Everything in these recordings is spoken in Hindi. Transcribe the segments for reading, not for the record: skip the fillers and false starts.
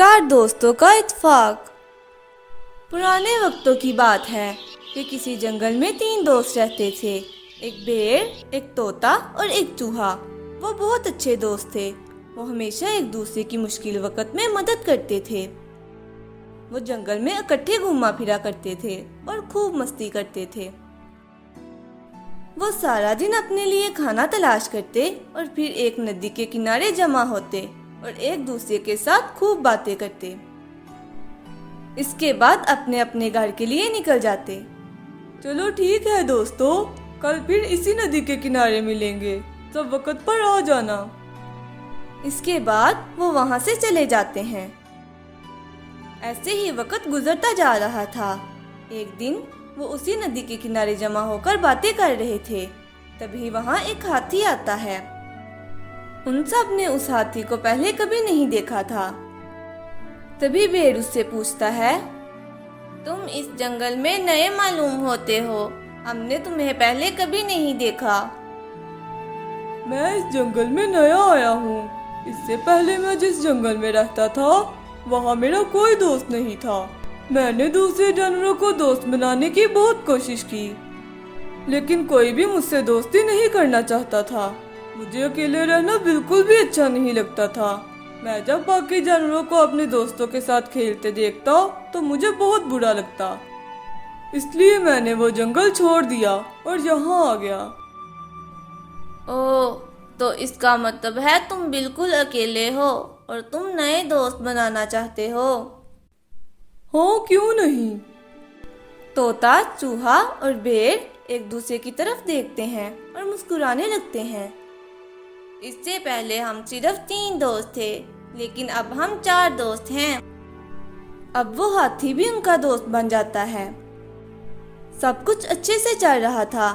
चार दोस्तों का इत्तेफाक। पुराने वक्तों की बात है कि किसी जंगल में तीन दोस्त रहते थे। एक भेड़, एक तोता और एक चूहा। वो बहुत अच्छे दोस्त थे। वो हमेशा एक दूसरे की मुश्किल वक्त में मदद करते थे। वो जंगल में इकट्ठे घूमा फिरा करते थे और खूब मस्ती करते थे। वो सारा दिन अपने लिए खाना तलाश करते और फिर एक नदी के किनारे जमा होते और एक दूसरे के साथ खूब बातें करते। इसके बाद अपने अपने घर के लिए निकल जाते। चलो ठीक है दोस्तों, कल फिर इसी नदी के किनारे मिलेंगे, सब वक्त पर आ जाना। इसके बाद वो वहाँ से चले जाते हैं। ऐसे ही वक्त गुजरता जा रहा था। एक दिन वो उसी नदी के किनारे जमा होकर बातें कर रहे थे। तभी वहाँ एक हाथी आता है। उन सब ने उस हाथी को पहले कभी नहीं देखा था। तभी भेड़ उससे पूछता है, तुम इस जंगल में नए मालूम होते हो, हमने तुम्हें पहले कभी नहीं देखा। मैं इस जंगल में नया आया हूँ। इससे पहले मैं जिस जंगल में रहता था वहाँ मेरा कोई दोस्त नहीं था। मैंने दूसरे जानवरों को दोस्त बनाने की बहुत कोशिश की, लेकिन कोई भी मुझसे दोस्ती नहीं करना चाहता था। मुझे अकेले रहना बिल्कुल भी अच्छा नहीं लगता था। मैं जब बाकी जानवरों को अपने दोस्तों के साथ खेलते देखता तो मुझे बहुत बुरा लगता। इसलिए मैंने वो जंगल छोड़ दिया और यहाँ आ गया। ओह, तो इसका मतलब है तुम बिल्कुल अकेले हो और तुम नए दोस्त बनाना चाहते हो। हाँ, क्यों नहीं। तोता, चूहा और भेड़ एक दूसरे की तरफ देखते हैं और मुस्कुराने लगते हैं। इससे पहले हम सिर्फ तीन दोस्त थे, लेकिन अब हम चार दोस्त हैं। अब वो हाथी भी उनका दोस्त बन जाता है। सब कुछ अच्छे से चल रहा था।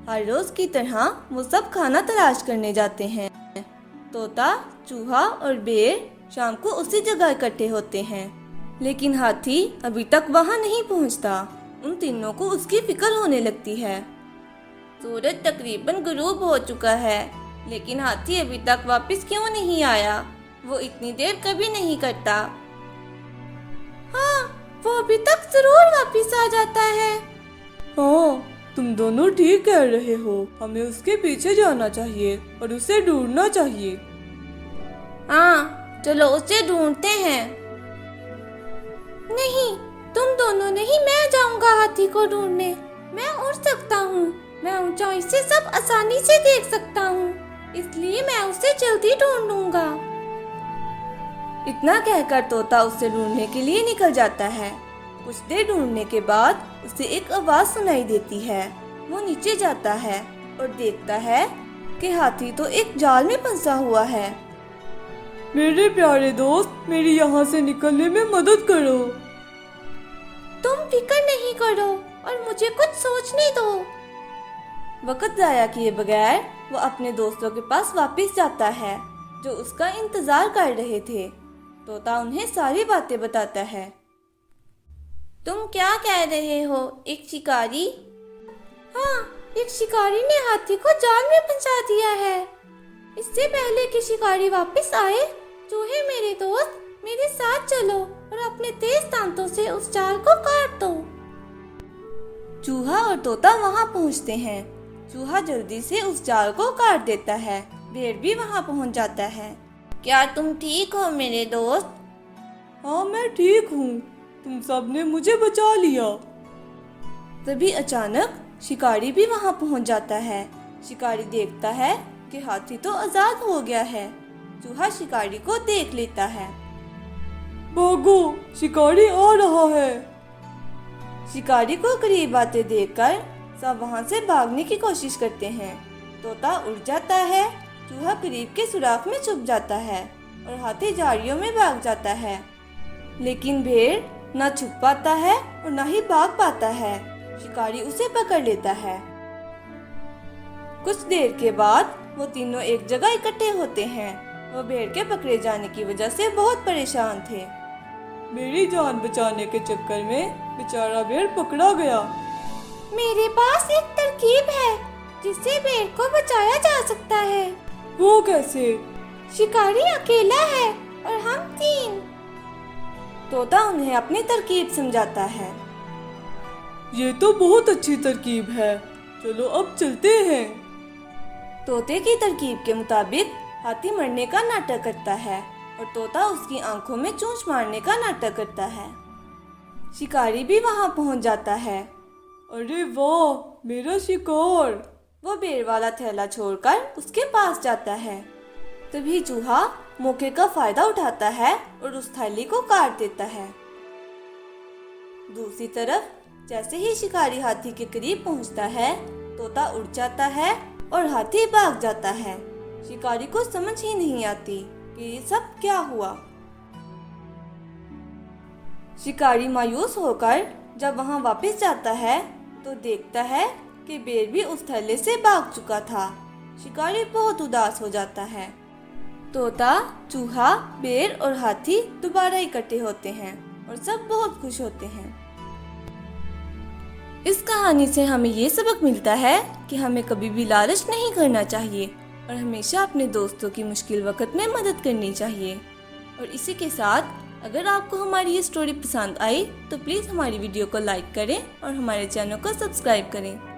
हर रोज की तरह वो सब खाना तलाश करने जाते हैं। तोता, चूहा और भेड़ शाम को उसी जगह इकट्ठे होते हैं, लेकिन हाथी अभी तक वहाँ नहीं पहुँचता। उन तीनों को उसकी फिक्र होने लगती है। सूरज तकरीबन गुरूब हो चुका है, लेकिन हाथी अभी तक वापस क्यों नहीं आया? वो इतनी देर कभी नहीं करता। हाँ, वो अभी तक जरूर वापस आ जाता है। हाँ, तुम दोनों ठीक कह रहे हो। हमें उसके पीछे जाना चाहिए और उसे ढूंढना चाहिए। हाँ, चलो उसे ढूंढते हैं। नहीं, तुम दोनों नहीं, मैं जाऊंगा हाथी को ढूंढने। मैं उड़ सकता हूँ। मैं ऊंचाई से सब आसानी से देख सकता हूँ, इसलिए मैं उसे जल्दी ढूंढ लूंगा। इतना कहकर तोता उसे ढूंढने के लिए निकल जाता है। कुछ देर ढूंढने के बाद उसे एक आवाज सुनाई देती है। वो नीचे जाता है और देखता है कि हाथी तो एक जाल में फंसा हुआ है। मेरे प्यारे दोस्त, मेरी यहाँ से निकलने में मदद करो। तुम फिक्र नहीं करो और मुझे कुछ सोचने दो। वक्त जाया किए बगैर वो अपने दोस्तों के पास वापस जाता है, जो उसका इंतजार कर रहे थे। तोता उन्हें सारी बातें बताता है। तुम क्या कह रहे हो, एक शिकारी? हाँ, एक शिकारी ने हाथी को जाल में फंसा दिया है। इससे पहले कि शिकारी वापस आए, चूहे मेरे दोस्त, मेरे साथ चलो और अपने तेज दांतों से उस जाल को काट दो। चूहा और तोता वहाँ पहुँचते हैं। चूहा जल्दी से उस जाल को काट देता है। भेड़ भी वहाँ पहुँच जाता है। क्या तुम ठीक हो मेरे दोस्त? हाँ, मैं ठीक हूँ। तुम सब ने मुझे बचा लिया। तभी अचानक शिकारी भी वहाँ पहुँच जाता है। शिकारी देखता है कि हाथी तो आजाद हो गया है। चूहा शिकारी को देख लेता है। भागो, शिकारी आ रहा है। शिकारी को करीब आते देखकर सब वहाँ से भागने की कोशिश करते हैं। तोता उड़ जाता है, चूहा करीब के सुराख में छुप जाता है और हाथी झाड़ियों में भाग जाता है। लेकिन भेड़ न छुप पाता है और न ही भाग पाता है। शिकारी उसे पकड़ लेता है। कुछ देर के बाद वो तीनों एक जगह इकट्ठे होते हैं। वो भेड़ के पकड़े जाने की वजह से बहुत परेशान थे। मेरी जान बचाने के चक्कर में बेचारा भेड़ पकड़ा गया। मेरे पास एक तरकीब है जिससे भेड़ को बचाया जा सकता है। वो कैसे? शिकारी अकेला है और हम 3। तोता उन्हें अपनी तरकीब समझाता है। ये तो बहुत अच्छी तरकीब है, चलो अब चलते हैं। तोते की तरकीब के मुताबिक हाथी मरने का नाटक करता है और तोता उसकी आंखों में चोंच मारने का नाटक करता है। शिकारी भी वहां पहुंच जाता है। अरे वाह, मेरा शिकार! वो बेर वाला थैला छोड़कर उसके पास जाता है। तभी चूहा मौके का फायदा उठाता है और उस थैली को काट देता है। दूसरी तरफ जैसे ही शिकारी हाथी के करीब पहुंचता है, तोता उड़ जाता है और हाथी भाग जाता है। शिकारी को समझ ही नहीं आती कि ये सब क्या हुआ। शिकारी मायूस होकर जब वहां वापस जाता है तो देखता है कि बेर भी उस थैले से भाग चुका था। शिकारी बहुत उदास हो जाता है। तोता, चूहा, बेर और हाथी दोबारा इकट्ठे होते हैं और सब बहुत खुश होते हैं। इस कहानी से हमें ये सबक मिलता है कि हमें कभी भी लालच नहीं करना चाहिए और हमेशा अपने दोस्तों की मुश्किल वक्त में मदद करनी चाहिए। और इसी के साथ अगर आपको हमारी ये स्टोरी पसंद आई तो प्लीज़ हमारी वीडियो को लाइक करें और हमारे चैनल को सब्सक्राइब करें।